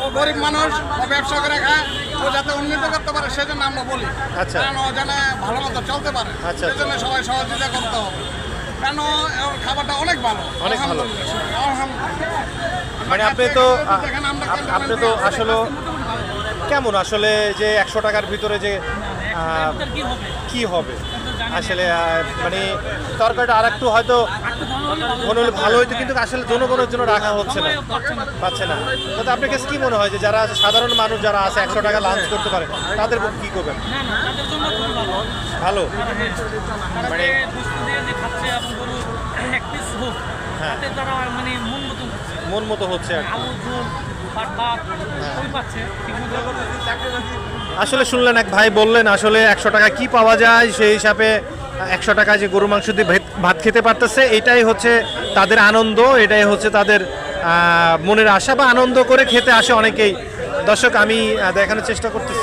ও গরিব মানুষ, ও ব্যবসা করে খায়, ও যাতে উন্নতি করতে পারে সেজন্য আমরা বলি। আচ্ছা। কারণ ও যেন ভালো মতো চলতে পারে, আচ্ছা। সেজন্য সবাই সহযোগিতা করতে হবে। কেন ওর খাবারটা অনেক ভালো, অনেক ভালো। আলহামদুলিল্লাহ, আলহামদুলিল্লাহ। মানে আপনি তো আসলে কেমন আসলে যে 100 টাকার ভিতরে যে কি হবে আসলে মানে তরকারিটা আর একটু হয়তো মনে হলে ভালো হইতো, কিন্তু আসলে জনগণের জন্য রাখা হচ্ছে না, পাচ্ছে না। তো আপনার কাছে কি মনে হয় যে যারা সাধারণ মানুষ যারা আছে 100 টাকা লাঞ্চ করতে পারে তাদের কি করবেন? ভালো মানে হ্যাঁ মন মতো হচ্ছে আর কি। আসলে শুনলেন এক ভাই বললেন আসলে 100 টাকা কি পাওয়া যায়, সেই হিসাবে 100 টাকা যে গরু মাংস দিয়ে ভাত খেতে পারতেছে, এটাই হচ্ছে তাদের আনন্দ, এটাই হচ্ছে তাদের মনের আশা বা আনন্দ করে খেতে আসে অনেকেই। দর্শক আমি দেখানোর চেষ্টা করতেছি।